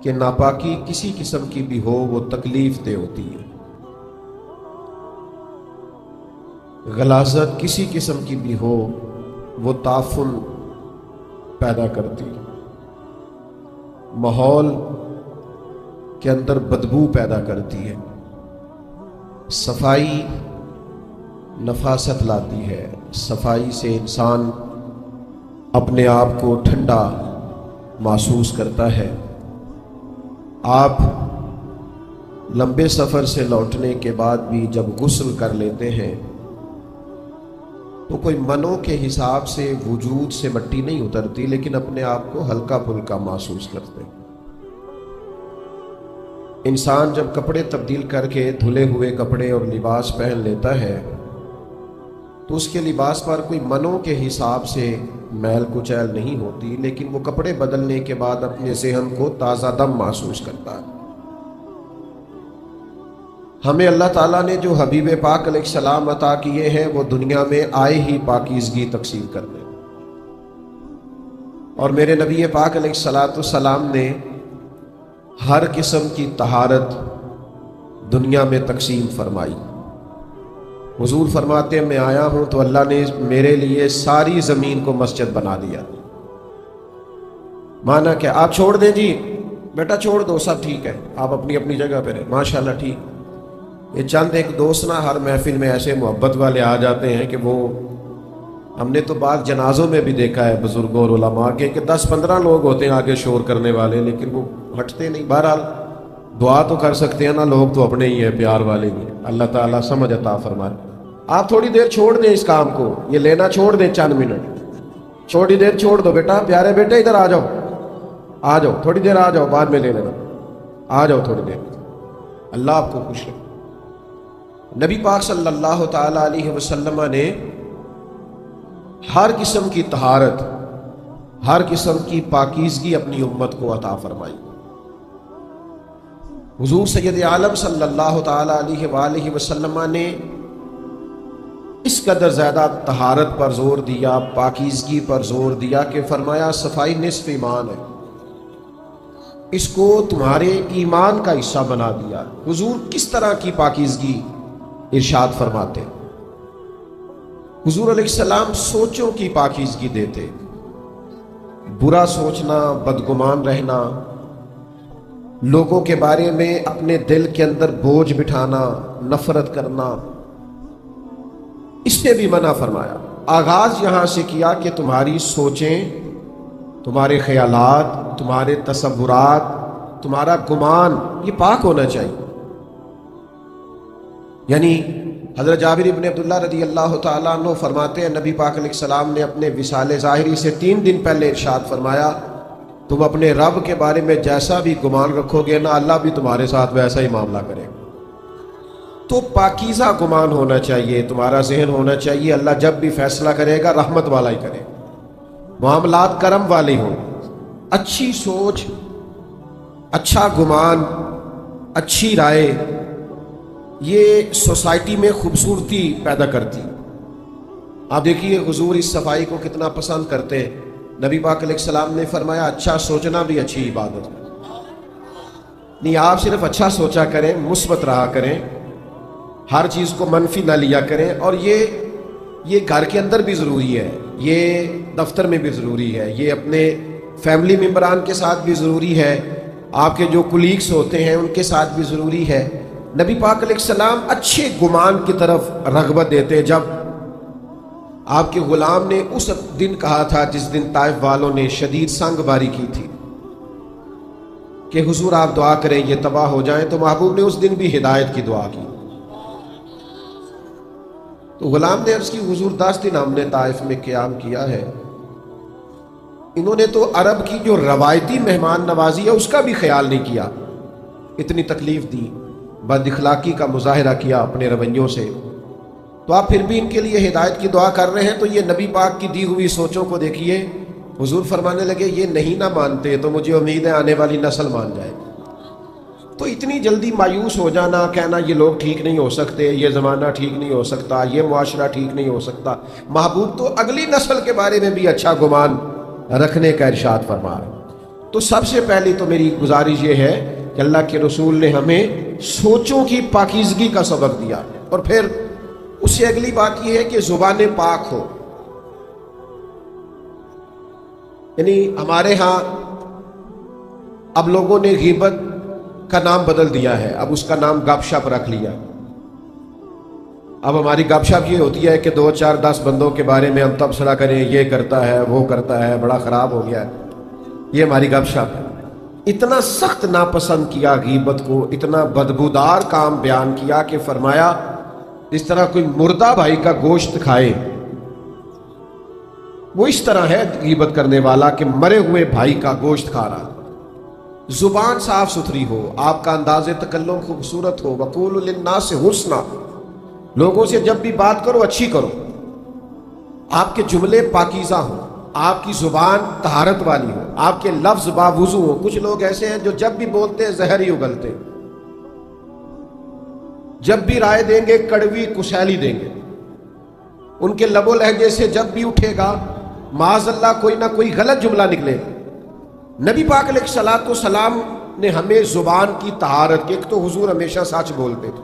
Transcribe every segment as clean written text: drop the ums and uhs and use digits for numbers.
کہ ناپاکی کسی قسم کی بھی ہو وہ تکلیف دہ ہوتی ہے، غلاظت کسی قسم کی بھی ہو وہ تعفن پیدا کرتی، ماحول کے اندر بدبو پیدا کرتی ہے، صفائی نفاست لاتی ہے، صفائی سے انسان اپنے آپ کو ٹھنڈا محسوس کرتا ہے۔ آپ لمبے سفر سے لوٹنے کے بعد بھی جب غسل کر لیتے ہیں تو کوئی منوں کے حساب سے وجود سے مٹی نہیں اترتی، لیکن اپنے آپ کو ہلکا پھلکا محسوس کرتے ہیں۔ انسان جب کپڑے تبدیل کر کے دھلے ہوئے کپڑے اور لباس پہن لیتا ہے تو اس کے لباس پر کوئی منوں کے حساب سے میل کچیل نہیں ہوتی، لیکن وہ کپڑے بدلنے کے بعد اپنے ذہن کو تازہ دم محسوس کرتا ہے۔ ہمیں اللہ تعالیٰ نے جو حبیب پاک علیہ السلام عطا کیے ہیں وہ دنیا میں آئے ہی پاکیزگی تقسیم کرنے، اور میرے نبی پاک علیہ السلام نے ہر قسم کی طہارت دنیا میں تقسیم فرمائی۔ حضور فرماتے ہیں میں آیا ہوں تو اللہ نے میرے لیے ساری زمین کو مسجد بنا دیا۔ مانا کہ آپ چھوڑ دیں جی بیٹا چھوڑ دو سب ٹھیک ہے، آپ اپنی اپنی جگہ پہ رہیں، ماشاءاللہ ٹھیک۔ یہ چند ایک دوست نا ہر محفل میں ایسے محبت والے آ جاتے ہیں کہ وہ ہم نے تو بعض جنازوں میں بھی دیکھا ہے بزرگوں اور علماء کے کہ 10-15 لوگ ہوتے ہیں آگے شور کرنے والے، لیکن وہ ہٹتے نہیں۔ بہرحال دعا تو کر سکتے ہیں نا، لوگ تو اپنے ہی ہیں، پیار والے ہی ہیں۔ اللہ تعالیٰ سمجھ عطا فرمائے۔ آپ تھوڑی دیر چھوڑ دیں اس کام کو، یہ لینا چھوڑ دیں، چند منٹ چھوڑی دیر چھوڑ دو۔ بیٹا پیارے بیٹے ادھر آ جاؤ، آ جاؤ تھوڑی دیر، آ جاؤ بعد میں لے لینا، آ جاؤ تھوڑی دیر۔ اللہ آپ کو خوش رکھے۔ نبی پاک صلی اللہ تعالی علیہ وسلم نے ہر قسم کی طہارت، ہر قسم کی پاکیزگی اپنی امت کو عطا فرمائی۔ حضور سید عالم صلی اللہ تعالی علیہ وآلہ وسلم نے اس قدر زیادہ طہارت پر زور دیا، پاکیزگی پر زور دیا کہ فرمایا صفائی نصف ایمان ہے، اس کو تمہارے ایمان کا حصہ بنا دیا۔ حضور کس طرح کی پاکیزگی ارشاد فرماتے؟ حضور علیہ السلام سوچوں کی پاکیزگی دیتے، برا سوچنا، بدگمان رہنا، لوگوں کے بارے میں اپنے دل کے اندر بوجھ بٹھانا، نفرت کرنا، اس نے بھی منع فرمایا۔ آغاز یہاں سے کیا کہ تمہاری سوچیں، تمہارے خیالات، تمہارے تصورات، تمہارا گمان یہ پاک ہونا چاہیے۔ یعنی حضرت جابر ابن عبداللہ رضی اللہ تعالیٰ عنہ فرماتے ہیں نبی پاک علیہ السلام نے اپنے وصال ظاہری سے 3 دن پہلے ارشاد فرمایا تم اپنے رب کے بارے میں جیسا بھی گمان رکھو گے نا، اللہ بھی تمہارے ساتھ ویسا ہی معاملہ کرے۔ تو پاکیزہ گمان ہونا چاہیے، تمہارا ذہن ہونا چاہیے اللہ جب بھی فیصلہ کرے گا رحمت والا ہی کرے، معاملات کرم والے ہوں۔ اچھی سوچ، اچھا گمان، اچھی رائے یہ سوسائٹی میں خوبصورتی پیدا کرتی۔ آپ دیکھیے حضور اس صفائی کو کتنا پسند کرتے ہیں۔ نبی پاک علیہ السلام نے فرمایا اچھا سوچنا بھی اچھی عبادت ہے۔ نہیں آپ صرف اچھا سوچا کریں، مثبت رہا کریں، ہر چیز کو منفی نہ لیا کریں، اور یہ گھر کے اندر بھی ضروری ہے، یہ دفتر میں بھی ضروری ہے، یہ اپنے فیملی ممبران کے ساتھ بھی ضروری ہے، آپ کے جو کولیگز ہوتے ہیں ان کے ساتھ بھی ضروری ہے۔ نبی پاک علیہ السلام اچھے گمان کی طرف رغبت دیتے۔ جب آپ کے غلام نے اس دن کہا تھا جس دن طائف والوں نے شدید سنگ باری کی تھی کہ حضور آپ دعا کریں یہ تباہ ہو جائیں، تو محبوب نے اس دن بھی ہدایت کی دعا کی۔ تو غلام نے عرض کی حضور 10 دن ہم نے طائف میں قیام کیا ہے، انہوں نے تو عرب کی جو روایتی مہمان نوازی ہے اس کا بھی خیال نہیں کیا، اتنی تکلیف دی، بد اخلاقی کا مظاہرہ کیا اپنے رویوں سے، تو آپ پھر بھی ان کے لیے ہدایت کی دعا کر رہے ہیں۔ تو یہ نبی پاک کی دی ہوئی سوچوں کو دیکھیے، حضور فرمانے لگے یہ نہیں نہ مانتے تو مجھے امید ہے آنے والی نسل مان جائے۔ تو اتنی جلدی مایوس ہو جانا، کہنا یہ لوگ ٹھیک نہیں ہو سکتے، یہ زمانہ ٹھیک نہیں ہو سکتا، یہ معاشرہ ٹھیک نہیں ہو سکتا، محبوب تو اگلی نسل کے بارے میں بھی اچھا گمان رکھنے کا ارشاد فرما رہے۔ تو سب سے پہلی تو میری گزارش یہ ہے کہ اللہ کے رسول نے ہمیں سوچوں کی پاکیزگی کا سبق دیا، اور پھر اس سے اگلی بات یہ ہے کہ زبان پاک ہو۔ یعنی ہمارے ہاں اب لوگوں نے غیبت کا نام بدل دیا ہے، اب اس کا نام گپ شپ رکھ لیا۔ اب ہماری گپ شپ یہ ہوتی ہے کہ 2 4 10 بندوں کے بارے میں ہم تبصرہ کریں، یہ کرتا ہے وہ کرتا ہے، بڑا خراب ہو گیا ہے، یہ ہماری گپ شپ ہے۔ اتنا سخت ناپسند کیا غیبت کو، اتنا بدبودار کام بیان کیا کہ فرمایا اس طرح کوئی مردہ بھائی کا گوشت کھائے، وہ اس طرح ہے غیبت کرنے والا کہ مرے ہوئے بھائی کا گوشت کھا رہا۔ زبان صاف ستھری ہو، آپ کا انداز تکلم خوبصورت ہو، وقولوا للناس حسنا، لوگوں سے جب بھی بات کرو اچھی کرو، آپ کے جملے پاکیزہ ہوں، آپ کی زبان طہارت والی ہو، آپ کے لفظ باوضو ہو۔ کچھ لوگ ایسے ہیں جو جب بھی بولتے ہیں زہر ہی اگلتے، جب بھی رائے دیں گے کڑوی کسیلی دیں گے، ان کے لب و لہجے سے جب بھی اٹھے گا معاذ اللہ کوئی نہ کوئی غلط جملہ نکلے گا۔ نبی پاک علیہ الصلوۃ والسلام نے ہمیں زبان کی طہارت کی، ایک تو حضور ہمیشہ سچ بولتے تھے،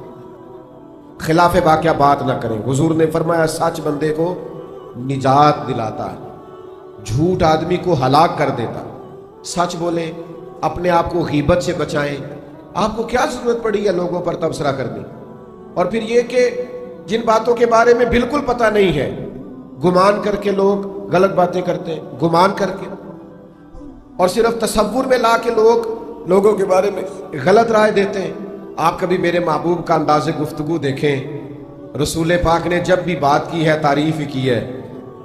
خلاف واقعہ بات نہ کریں۔ حضور نے فرمایا سچ بندے کو نجات دلاتا ہے، جھوٹ آدمی کو ہلاک کر دیتا۔ سچ بولیں، اپنے آپ کو غیبت سے بچائیں۔ آپ کو کیا ضرورت پڑی ہے لوگوں پر تبصرہ کرنے؟ اور پھر یہ کہ جن باتوں کے بارے میں بالکل پتہ نہیں ہے، گمان کر کے لوگ غلط باتیں کرتے ہیں، گمان کر کے، اور صرف تصور میں لا کے لوگوں کے بارے میں غلط رائے دیتے ہیں۔ آپ کبھی میرے محبوب کا انداز گفتگو دیکھیں، رسول پاک نے جب بھی بات کی ہے تعریف ہی کی ہے۔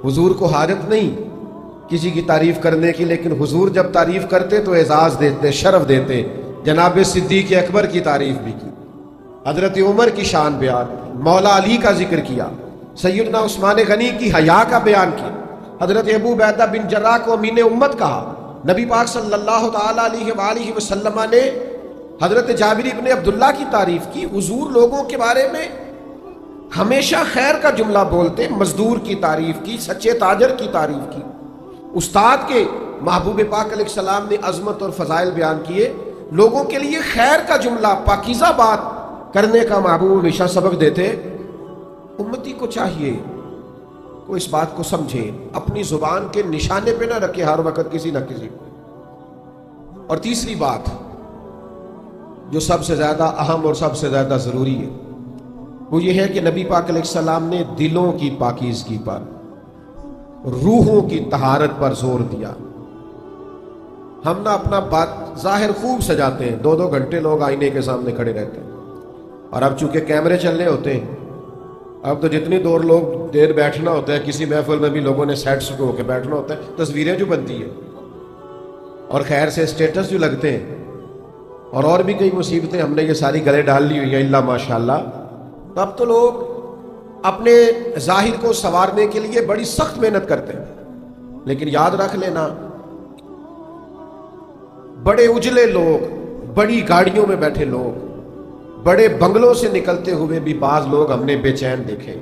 حضور کو حاجت نہیں کسی کی تعریف کرنے کی، لیکن حضور جب تعریف کرتے تو اعزاز دیتے، شرف دیتے۔ جناب صدیق اکبر کی تعریف بھی کی، حضرت عمر کی شان بیان کی، مولا علی کا ذکر کیا، سیدنا عثمان غنی کی حیا کا بیان کیا، حضرت ابو عبیدہ بن جراح کو امین امت کہا۔ نبی پاک صلی اللہ تعالیٰ علیہ وآلہ وسلم نے حضرت جابر ابن عبداللہ کی تعریف کی۔ حضور لوگوں کے بارے میں ہمیشہ خیر کا جملہ بولتے، مزدور کی تعریف کی، سچے تاجر کی تعریف کی۔ استاد کے محبوب پاک علیہ السلام نے عظمت اور فضائل بیان کیے، لوگوں کے لیے خیر کا جملہ، پاکیزہ بات کرنے کا محبوب ہمیشہ سبق دیتے۔ امتی کو چاہیے وہ اس بات کو سمجھے، اپنی زبان کے نشانے پہ نہ رکھے ہر وقت کسی نہ کسی کو۔ اور تیسری بات جو سب سے زیادہ اہم اور سب سے زیادہ ضروری ہے وہ یہ ہے کہ نبی پاک علیہ السلام نے دلوں کی پاکیزگی پر، روحوں کی طہارت پر زور دیا۔ ہم نہ اپنا بات ظاہر خوب سجاتے ہیں، 2 گھنٹے لوگ آئینے کے سامنے کھڑے رہتے ہیں، اور اب چونکہ کیمرے چلنے ہوتے ہیں، اب تو جتنی دیر بیٹھنا ہوتا ہے، کسی محفل میں بھی لوگوں نے سیٹ سکو ہو کے بیٹھنا ہوتا ہے، تصویریں جو بنتی ہیں اور خیر سے اسٹیٹس جو لگتے ہیں، اور بھی کئی مصیبتیں ہم نے یہ ساری گلے ڈال لی ہوئی ہیں اللہ ماشاءاللہ۔ تو اب تو لوگ اپنے ظاہر کو سنوارنے کے لیے بڑی سخت محنت کرتے ہیں، لیکن یاد رکھ لینا بڑے اجلے لوگ، بڑی گاڑیوں میں بیٹھے لوگ، بڑے بنگلوں سے نکلتے ہوئے بھی بعض لوگ ہم نے بے چین دیکھے،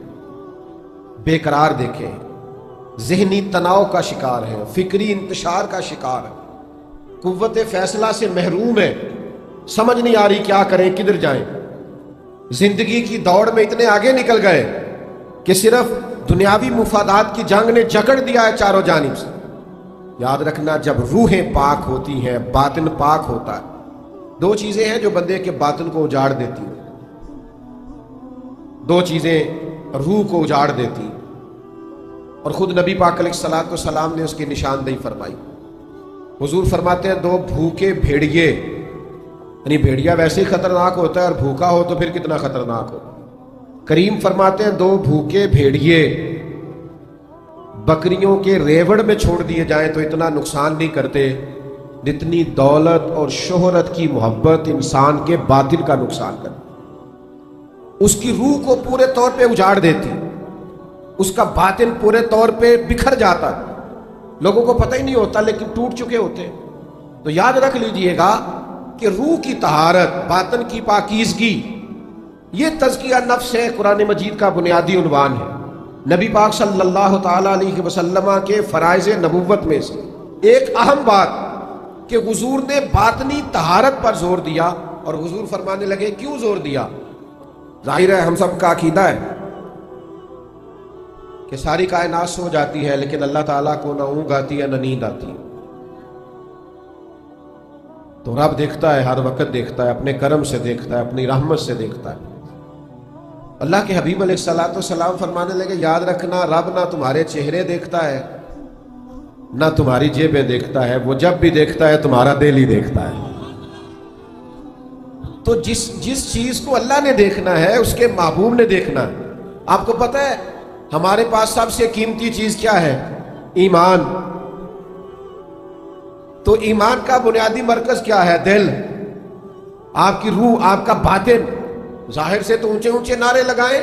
بے قرار دیکھے، ذہنی تناؤ کا شکار ہے، فکری انتشار کا شکار ہے، قوت فیصلہ سے محروم ہے، سمجھ نہیں آ رہی کیا کریں، کدھر جائیں۔ زندگی کی دوڑ میں اتنے آگے نکل گئے کہ صرف دنیاوی مفادات کی جنگ نے جکڑ دیا ہے چاروں جانب سے۔ یاد رکھنا جب روحیں پاک ہوتی ہیں، باطن پاک ہوتا ہے۔ 2 چیزیں ہیں جو بندے کے باطن کو اجاڑ دیتی ہیں، 2 چیزیں روح کو اجاڑ دیتی، اور خود نبی پاک علیہ الصلوۃ والسلام نے اس کی نشاندہی فرمائی۔ حضور فرماتے ہیں 2 بھوکے بھیڑیے، یعنی بھیڑیا ویسے ہی خطرناک ہوتا ہے اور بھوکا ہو تو پھر کتنا خطرناک ہو۔ کریم فرماتے ہیں 2 بھوکے بھیڑیے بکریوں کے ریوڑ میں چھوڑ دیے جائیں تو اتنا نقصان نہیں کرتے جتنی دولت اور شہرت کی محبت انسان کے باطن کا نقصان کرتی، اس کی روح کو پورے طور پہ اجاڑ دیتی، اس کا باطن پورے طور پہ بکھر جاتا، لوگوں کو پتہ ہی نہیں ہوتا لیکن ٹوٹ چکے ہوتے۔ تو یاد رکھ لیجئے گا کہ روح کی طہارت، باطن کی پاکیزگی، یہ تزکیہ نفس ہے، قرآن مجید کا بنیادی عنوان ہے۔ نبی پاک صلی اللہ تعالیٰ علیہ وسلم کے فرائض نبوت میں سے ایک اہم بات کہ حضور نے باطنی طہارت پر زور دیا، اور حضور فرمانے لگے کیوں زور دیا؟ ظاہر ہے ہم سب کا عقیدہ ہے کہ ساری کائنات سو جاتی ہے لیکن اللہ تعالیٰ کو نہ اونگ آتی ہے نہ نیند آتی ہے، تو رب دیکھتا ہے، ہر وقت دیکھتا ہے، اپنے کرم سے دیکھتا ہے، اپنی رحمت سے دیکھتا ہے۔ اللہ کے حبیب علیہ الصلوۃ والسلام فرمانے لگے یاد رکھنا رب نہ تمہارے چہرے دیکھتا ہے نہ تمہاری جیبیں دیکھتا ہے، وہ جب بھی دیکھتا ہے تمہارا دل ہی دیکھتا ہے۔ تو جس چیز کو اللہ نے دیکھنا ہے اس کے محبوب نے دیکھنا ہے۔ آپ کو پتہ ہے ہمارے پاس سب سے قیمتی چیز کیا ہے؟ ایمان۔ تو ایمان کا بنیادی مرکز کیا ہے؟ دل، آپ کی روح، آپ کا باطن۔ ظاہر سے تو اونچے اونچے نعرے لگائیں،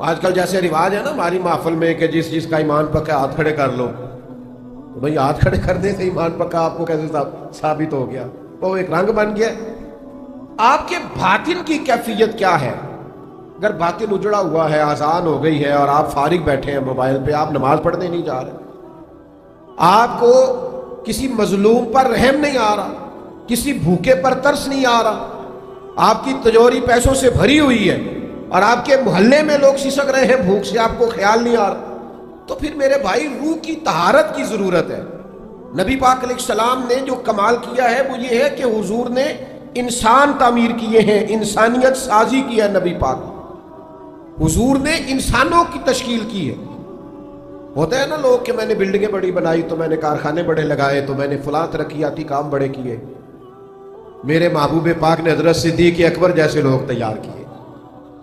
آج کل جیسے رواج ہے نا ہماری محفل میں کہ جس کا ایمان پکا ہاتھ کھڑے کر لو، تو بھئی ہاتھ کھڑے کرنے سے ایمان پکا آپ کو کیسے ثابت ہو گیا؟ وہ ایک رنگ بن گیا۔ آپ کے باطن کی کیفیت کیا ہے؟ اگر باطن اجڑا ہوا ہے، آذان ہو گئی ہے اور آپ فارغ بیٹھے ہیں موبائل پہ، آپ نماز پڑھنے نہیں جا رہے، آپ کو کسی مظلوم پر رحم نہیں آ رہا، کسی بھوکے پر ترس نہیں آ رہا، آپ کی تجوری پیسوں سے بھری ہوئی ہے اور آپ کے محلے میں لوگ سسک رہے ہیں بھوک سے، آپ کو خیال نہیں آ رہا، تو پھر میرے بھائی روح کی طہارت کی ضرورت ہے۔ نبی پاک علیہ السلام نے جو کمال کیا ہے وہ یہ ہے کہ حضور نے انسان تعمیر کیے ہیں، انسانیت سازی کی ہے۔ نبی پاک حضور نے انسانوں کی تشکیل کی ہے۔ ہوتا ہے نا لوگ کہ میں نے بلڈنگیں بڑی بنائی تو میں نے کارخانے بڑے لگائے تو میں نے فلاں ترقیاتی کام بڑے کیے۔ میرے محبوب پاک نے حضرت صدیق اکبر جیسے لوگ تیار کیے،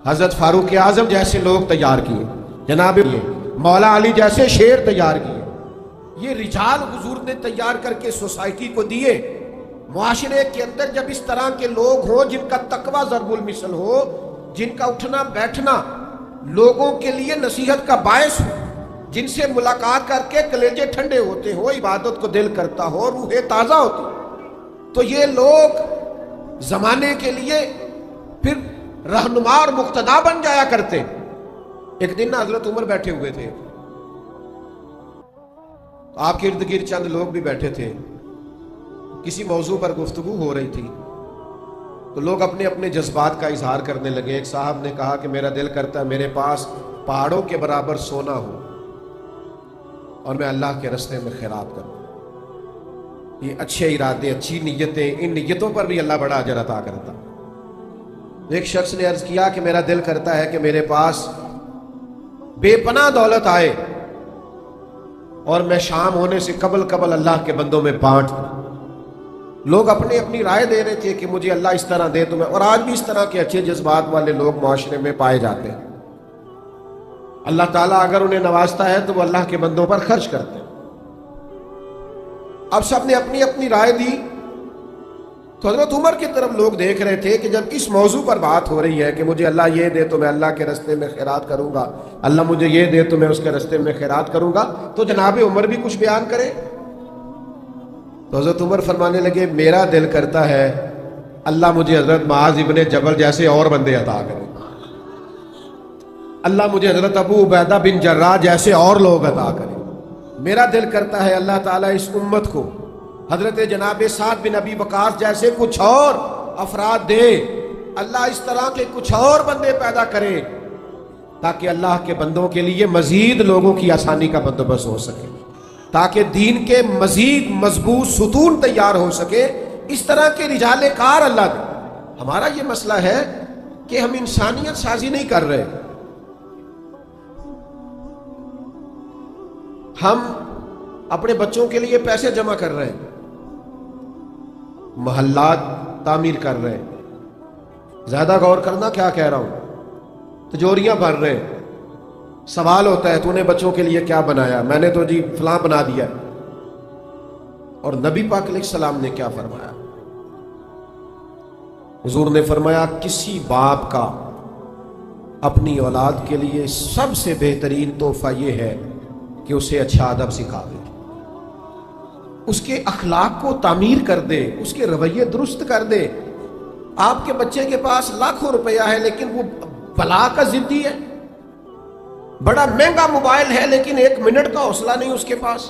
حضرت فاروق اعظم جیسے لوگ تیار کیے، جناب مولا علی جیسے شیر تیار کیے۔ یہ رجال حضور نے تیار کر کے سوسائٹی کو دیے۔ معاشرے کے اندر جب اس طرح کے لوگ ہوں جن کا تقوی ضرب المثل ہو، جن کا اٹھنا بیٹھنا لوگوں کے لیے نصیحت کا باعث ہو، جن سے ملاقات کر کے کلیجے ٹھنڈے ہوتے ہو، عبادت کو دل کرتا ہو، روح تازہ ہوتی، تو یہ لوگ زمانے کے لیے پھر رہنما اور مقتدا بن جایا کرتے۔ ایک دن حضرت عمر بیٹھے ہوئے تھے، آپ کے ارد گرد چند لوگ بھی بیٹھے تھے، کسی موضوع پر گفتگو ہو رہی تھی، تو لوگ اپنے اپنے جذبات کا اظہار کرنے لگے۔ ایک صاحب نے کہا کہ میرا دل کرتا ہے میرے پاس پہاڑوں کے برابر سونا ہو اور میں اللہ کے راستے میں خیرات کروں۔ یہ اچھے ارادے، اچھی نیتیں، ان نیتوں پر بھی اللہ بڑا اجر عطا کرتا۔ ایک شخص نے عرض کیا کہ میرا دل کرتا ہے کہ میرے پاس بے پناہ دولت آئے اور میں شام ہونے سے قبل اللہ کے بندوں میں بانٹ دوں۔ لوگ اپنی اپنی رائے دے رہے تھے کہ مجھے اللہ اس طرح دے تو میں، اور آج بھی اس طرح کے اچھے جذبات والے لوگ معاشرے میں پائے جاتے ہیں۔ اللہ تعالیٰ اگر انہیں نوازتا ہے تو وہ اللہ کے بندوں پر خرچ کرتے ہیں۔ اب سب نے اپنی اپنی رائے دی، تو حضرت عمر کی طرف لوگ دیکھ رہے تھے کہ جب اس موضوع پر بات ہو رہی ہے کہ مجھے اللہ یہ دے تو میں اللہ کے راستے میں خیرات کروں گا، اللہ مجھے یہ دے تو میں اس کے راستے میں خیرات کروں گا، تو جناب عمر بھی کچھ بیان کرے۔ تو حضرت عمر فرمانے لگے میرا دل کرتا ہے اللہ مجھے حضرت معاذ ابن جبل جیسے اور بندے عطا کرے، اللہ مجھے حضرت ابو عبیدہ بن جراح جیسے اور لوگ عطا کرے۔ میرا دل کرتا ہے اللہ تعالیٰ اس امت کو حضرت جناب سعد بن ابی وقاص جیسے کچھ اور افراد دے، اللہ اس طرح کے کچھ اور بندے پیدا کرے تاکہ اللہ کے بندوں کے لیے مزید لوگوں کی آسانی کا بندوبست ہو سکے، تاکہ دین کے مزید مضبوط ستون تیار ہو سکے۔ اس طرح کے رجال کار اللہ دے۔ ہمارا یہ مسئلہ ہے کہ ہم انسانیت سازی نہیں کر رہے، ہم اپنے بچوں کے لیے پیسے جمع کر رہے ہیں، محلات تعمیر کر رہے ہیں، زیادہ غور کرنا کیا کہہ رہا ہوں، تجوریاں بھر رہے ہیں۔ سوال ہوتا ہے تو نے بچوں کے لیے کیا بنایا؟ میں نے تو جی فلاں بنا دیا۔ اور نبی پاک علیہ السلام نے کیا فرمایا؟ حضور نے فرمایا کسی باپ کا اپنی اولاد کے لیے سب سے بہترین تحفہ یہ ہے کہ اسے اچھا ادب سکھا دے، اس کے اخلاق کو تعمیر کر دے، اس کے رویے درست کر دے۔ آپ کے بچے کے پاس لاکھوں روپیہ ہے لیکن وہ بلا کا ضدی ہے، بڑا مہنگا موبائل ہے لیکن ایک منٹ کا حوصلہ نہیں اس کے پاس،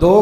2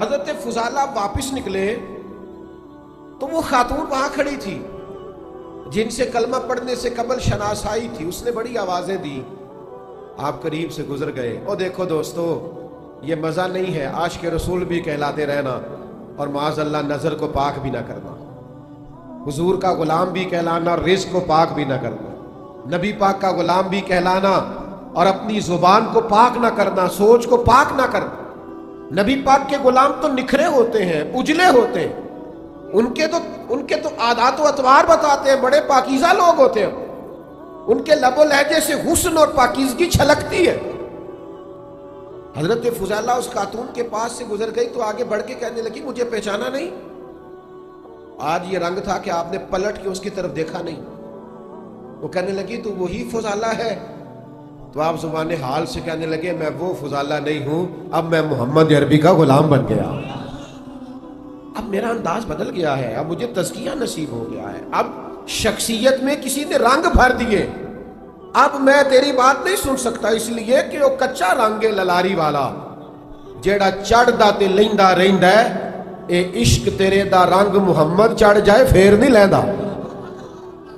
حضرت فضالہ واپس نکلے تو وہ خاتون وہاں کھڑی تھی جن سے کلمہ پڑھنے سے قبل شناسائی تھی. اس نے بڑی آوازیں دی. آپ قریب سے گزر گئے. اور دیکھو دوستو، یہ مزہ نہیں ہے عاشق رسول بھی کہلاتے رہنا اور معاذ اللہ نظر کو پاک بھی نہ کرنا، حضور کا غلام بھی کہلانا اور رزق کو پاک بھی نہ کرنا، نبی پاک کا غلام بھی کہلانا اور اپنی زبان کو پاک نہ کرنا، سوچ کو پاک نہ کرنا. نبی پاک کے غلام تو نکھرے ہوتے ہیں، اجلے ہوتے ہیں، ان کے تو عادات و اطوار بتاتے ہیں، بڑے پاکیزہ لوگ ہوتے ہیں، ان کے لب و لہجے سے حسن اور پاکیزگی چھلکتی ہے. حضرت فضالہ اس خاتون کے پاس سے گزر گئی تو آگے بڑھ کے کہنے لگی مجھے پہچانا نہیں؟ آج یہ رنگ تھا کہ آپ نے پلٹ کے اس کی طرف دیکھا نہیں. وہ کہنے لگی تو وہی فضالہ ہے؟ تو آپ زبان حال سے کہنے لگے میں وہ فضالہ نہیں ہوں، اب میں محمد عربی کا غلام بن گیا، اب میرا انداز بدل گیا ہے، اب مجھے تزکیہ نصیب ہو گیا ہے، اب شخصیت میں کسی نے رنگ بھر دیے، اب میں تیری بات نہیں سن سکتا، اس لیے کہ وہ کچا رنگ للاری والا جیڑا چڑھ دا تے لیندا رہندا ہے، اے عشق تیرے دا رنگ محمد چڑھ جائے پھر نہیں لیندا.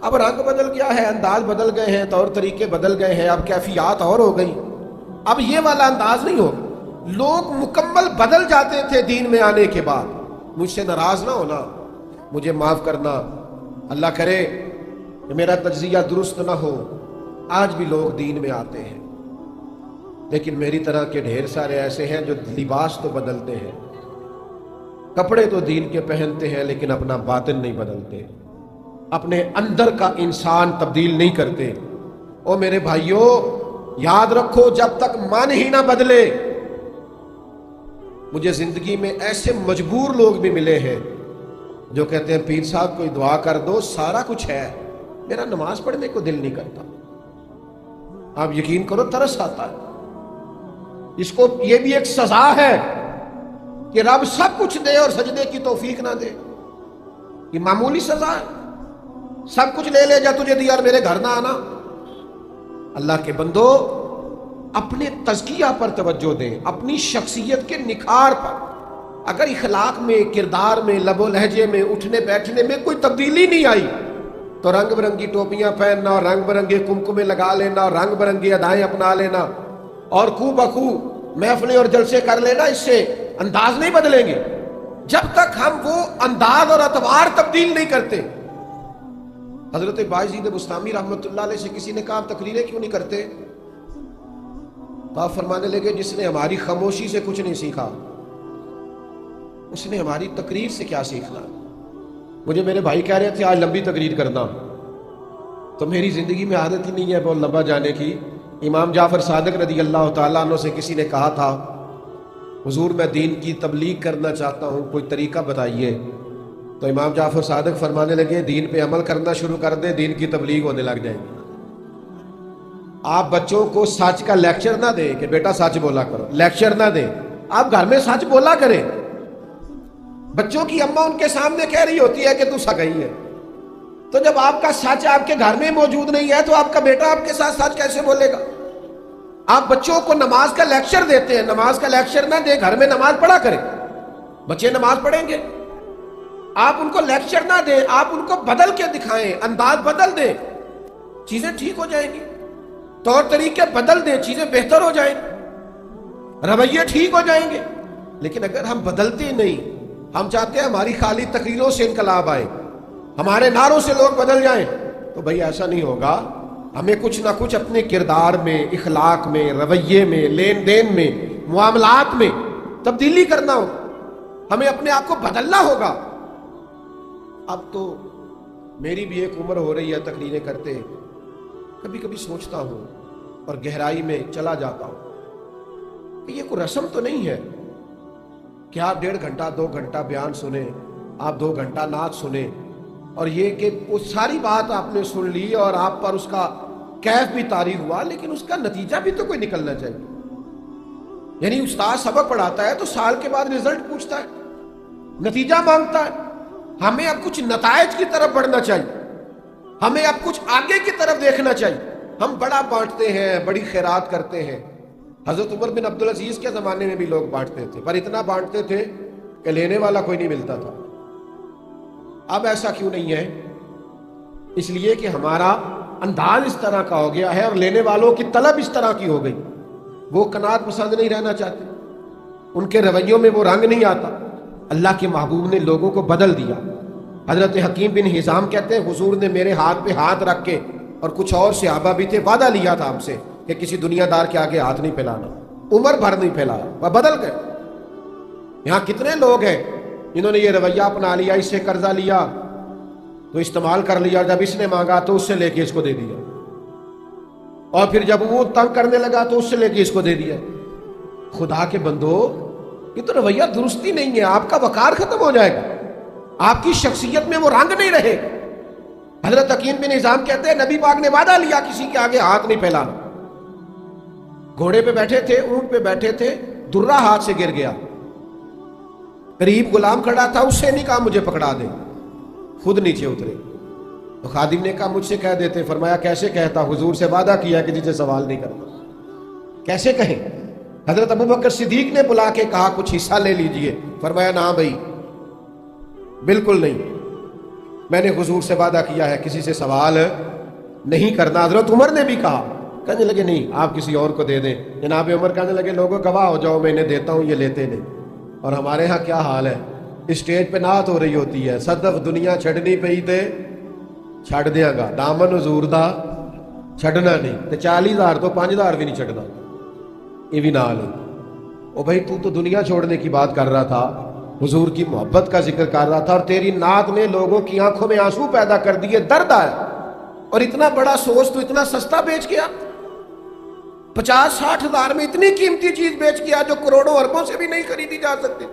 اب رنگ بدل گیا ہے، انداز بدل گئے ہیں، طور طریقے بدل گئے ہیں، اب کیفیات اور ہو گئی، اب یہ والا انداز نہیں ہوگا. لوگ مکمل بدل جاتے تھے دین میں آنے کے بعد. مجھ سے ناراض نہ ہونا، مجھے معاف کرنا، اللہ کرے کہ میرا تجزیہ درست نہ ہو. آج بھی لوگ دین میں آتے ہیں لیکن میری طرح کے ڈھیر سارے ایسے ہیں جو لباس تو بدلتے ہیں، کپڑے تو دین کے پہنتے ہیں لیکن اپنا باطن نہیں بدلتے، اپنے اندر کا انسان تبدیل نہیں کرتے. او میرے بھائیوں، یاد رکھو جب تک من ہی نہ بدلے. مجھے زندگی میں ایسے مجبور لوگ بھی ملے ہیں جو کہتے ہیں پیر صاحب کوئی دعا کر دو، سارا کچھ ہے، میرا نماز پڑھنے کو دل نہیں کرتا. آپ یقین کرو ترس آتا ہے. اس کو یہ بھی ایک سزا ہے کہ رب سب کچھ دے اور سجدے کی توفیق نہ دے. یہ معمولی سزا ہے. سب کچھ لے لے جا تجھے دیا اور میرے گھر نہ آنا. اللہ کے بندو، اپنے تزکیہ پر توجہ دیں، اپنی شخصیت کے نکھار پر. اگر اخلاق میں، کردار میں، لب و لہجے میں، اٹھنے بیٹھنے میں کوئی تبدیلی نہیں آئی تو رنگ برنگی ٹوپیاں پہننا اور رنگ برنگے کمکمے لگا لینا اور رنگ برنگی ادائیں اپنا لینا اور خو بخو محفلیں اور جلسے کر لینا، اس سے انداز نہیں بدلیں گے جب تک ہم وہ انداز اور اطوار تبدیل نہیں کرتے. حضرت بایزید بستامی رحمۃ اللہ علیہ سے کسی نے کہا آپ تقریریں کیوں نہیں کرتے؟ تو آپ فرمانے لگے جس نے ہماری خاموشی سے کچھ نہیں سیکھا اس نے ہماری تقریر سے کیا سیکھنا. مجھے میرے بھائی کہہ رہے تھے آج لمبی تقریر کرنا، تو میری زندگی میں عادت ہی نہیں ہے بہت لمبا جانے کی. امام جعفر صادق رضی اللہ تعالیٰ عنہ سے کسی نے کہا تھا حضور میں دین کی تبلیغ کرنا چاہتا ہوں، کوئی طریقہ بتائیے. تو امام جعفر صادق فرمانے لگے دین پہ عمل کرنا شروع کر دے، دین کی تبلیغ ہونے لگ جائے گی. آپ بچوں کو سچ کا لیکچر نہ دیں کہ بیٹا سچ بولا کرو، لیکچر نہ دیں، آپ گھر میں سچ بولا کریں. بچوں کی اماں ان کے سامنے کہہ رہی ہوتی ہے کہ تو سگئی ہے، تو جب آپ کا سچ آپ کے گھر میں موجود نہیں ہے تو آپ کا بیٹا آپ کے ساتھ سچ کیسے بولے گا؟ آپ بچوں کو نماز کا لیکچر دیتے ہیں، نماز کا لیکچر نہ دیں، گھر میں نماز پڑھا کریں، بچے نماز پڑھیں گے. آپ ان کو لیکچر نہ دیں، آپ ان کو بدل کے دکھائیں، انداز بدل دیں، چیزیں ٹھیک ہو جائیں گی. طور طریقے بدل دیں، چیزیں بہتر ہو جائیں گی، رویے ٹھیک ہو جائیں گے. لیکن اگر ہم بدلتے نہیں، ہم چاہتے ہیں ہماری خالی تقریروں سے انقلاب آئے، ہمارے نعروں سے لوگ بدل جائیں، تو بھائی ایسا نہیں ہوگا. ہمیں کچھ نہ کچھ اپنے کردار میں، اخلاق میں، رویے میں، لین دین میں، معاملات میں تبدیلی کرنا ہو، ہمیں اپنے آپ کو بدلنا ہوگا. اب تو میری بھی ایک عمر ہو رہی ہے تقریریں کرتے، کبھی کبھی سوچتا ہوں اور گہرائی میں چلا جاتا ہوں کہ یہ کوئی رسم تو نہیں ہے کہ آپ 1.5 گھنٹہ 2 گھنٹہ بیان سنیں، آپ 2 گھنٹہ نعت سنیں، اور یہ کہ وہ ساری بات آپ نے سن لی اور آپ پر اس کا کیف بھی طاری ہوا، لیکن اس کا نتیجہ بھی تو کوئی نکلنا چاہیے. یعنی استاد سبق پڑھاتا ہے تو سال کے بعد رزلٹ پوچھتا ہے، نتیجہ مانگتا ہے. ہمیں اب کچھ نتائج کی طرف بڑھنا چاہیے، ہمیں اب کچھ آگے کی طرف دیکھنا چاہیے. ہم بڑا بانٹتے ہیں، بڑی خیرات کرتے ہیں. حضرت عمر بن عبدالعزیز کے زمانے میں بھی لوگ بانٹتے تھے، پر اتنا بانٹتے تھے کہ لینے والا کوئی نہیں ملتا تھا. اب ایسا کیوں نہیں ہے؟ اس لیے کہ ہمارا انداز اس طرح کا ہو گیا ہے اور لینے والوں کی طلب اس طرح کی ہو گئی. وہ قناعت پسند نہیں رہنا چاہتے، ان کے رویوں میں وہ رنگ نہیں آتا. اللہ کے محبوب نے لوگوں کو بدل دیا. حضرت حکیم بن حزام کہتے ہیں حضور نے میرے ہاتھ پہ ہاتھ رکھ کے، اور کچھ اور صحابہ بھی تھے، وعدہ لیا تھا ہم سے کہ کسی دنیا دار کے آگے ہاتھ نہیں پھیلانا. عمر بھر نہیں پھیلایا، وہ بدل گئے. یہاں کتنے لوگ ہیں جنہوں نے یہ رویہ اپنا لیا، اس سے قرضہ لیا تو استعمال کر لیا، جب اس نے مانگا تو اس سے لے کے اس کو دے دیا، اور پھر جب وہ تنگ کرنے لگا تو اس سے لے کے اس کو دے دیا. خدا کے بندو، یہ تو رویہ درستی نہیں ہے. آپ کا وقار ختم ہو جائے گا، آپ کی شخصیت میں وہ رنگ نہیں رہے. حضرت حکیم بن نظام کہتے ہیں نبی پاک نے وعدہ لیا کسی کے آگے ہاتھ نہیں پھیلانا. گھوڑے پہ بیٹھے تھے، اونٹ پہ بیٹھے تھے، درہ ہاتھ سے گر گیا. قریب غلام کھڑا تھا، اس سے نہیں کہا مجھے پکڑا دے، خود نیچے اترے. تو خادم نے کہا مجھ سے کہہ دیتے. فرمایا کیسے کہتا، حضور سے وعدہ کیا کہ جسے سوال نہیں کرتا، کیسے کہیں؟ حضرت ابوبکر صدیق نے بلا کے کہا کچھ حصہ لے لیجئے. فرمایا نہ بھائی، بالکل نہیں، میں نے حضور سے وعدہ کیا ہے کسی سے سوال نہیں کرنا. حضرت عمر نے بھی کہا، کہنے لگے نہیں آپ کسی اور کو دے دیں. جناب عمر کہنے لگے لوگوں گواہ ہو جاؤ، میں انہیں دیتا ہوں، یہ لیتے نہیں. اور ہمارے ہاں کیا حال ہے، اسٹیج پہ نعت ہو رہی ہوتی ہے، صدف دنیا چھڑنی پئی تے چھڑ دیاں گا، دامن حضور دا چھڑنا نہیں، تے 40,000 تو 5,000 بھی نہیں چھڑنا. یہ بھی نال ہے. او بھائی تو دنیا چھوڑنے کی بات کر رہا تھا، حضور کی محبت کا ذکر کر رہا تھا، اور تیری نعت نے لوگوں کی آنکھوں میں آنسو پیدا کر دیے، درد آیا. اور اتنا بڑا سوز تو اتنا سستا بیچ گیا، 50-60 ہزار میں اتنی قیمتی چیز بیچ گیا جو کروڑوں اربوں سے بھی نہیں خریدی جا سکتی،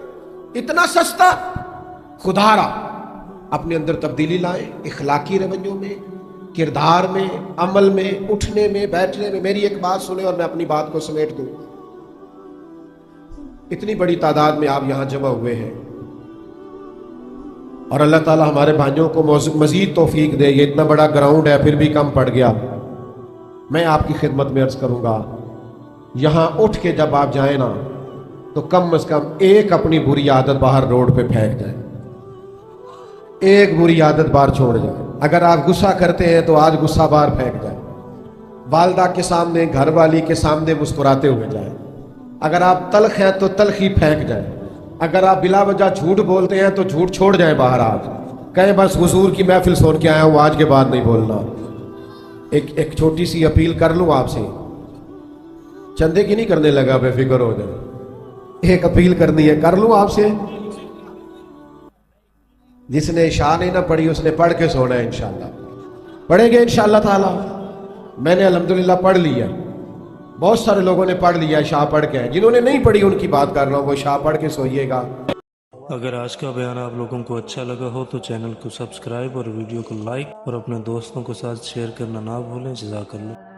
اتنا سستا. خدا را اپنے اندر تبدیلی لائیں، اخلاقی رویوں میں، کردار میں، عمل میں، اٹھنے میں، بیٹھنے میں. میری ایک بات سنیں اور میں اپنی بات کو سمیٹ دوں. اتنی بڑی تعداد میں آپ یہاں جمع ہوئے ہیں، اور اللہ تعالیٰ ہمارے بھائیوں کو مزید توفیق دے. یہ اتنا بڑا گراؤنڈ ہے پھر بھی کم پڑ گیا. میں آپ کی خدمت میں عرض کروں گا، یہاں اٹھ کے جب آپ جائیں نا تو کم از کم ایک اپنی بری عادت باہر روڈ پہ پھینک جائیں، ایک بری عادت باہر چھوڑ جائیں. اگر آپ غصہ کرتے ہیں تو آج غصہ باہر پھینک جائیں. والدہ کے سامنے، گھر والی کے سامنے مسکراتے ہوئے جائیں. اگر آپ تلخ ہیں تو تلخی پھینک جائیں. اگر آپ بلا وجہ جھوٹ بولتے ہیں تو جھوٹ چھوڑ جائیں باہر. آج کہیں بس حضور کی محفل سن کے آیا ہوں، آج کے بعد نہیں بولنا. ایک چھوٹی سی اپیل کر لوں آپ سے، چندے کی نہیں کرنے لگا، بے فکر ہو جائے. ایک اپیل کرنی ہے، کر لوں آپ سے. جس نے عشاء نہیں نہ پڑھی اس نے پڑھ کے سونا ہے انشاءاللہ. پڑھیں گے انشاءاللہ تعالی. میں نے الحمدللہ پڑھ لیا، بہت سارے لوگوں نے پڑھ لیا، عشاء پڑھ کے. جنہوں نے نہیں پڑھی ان کی بات کر رہا ہوں، وہ عشاء پڑھ کے سوئیے گا. اگر آج کا بیان آپ لوگوں کو اچھا لگا ہو تو چینل کو سبسکرائب اور ویڈیو کو لائک اور اپنے دوستوں کے ساتھ شیئر کرنا نہ بھولیں. جزاک اللہ.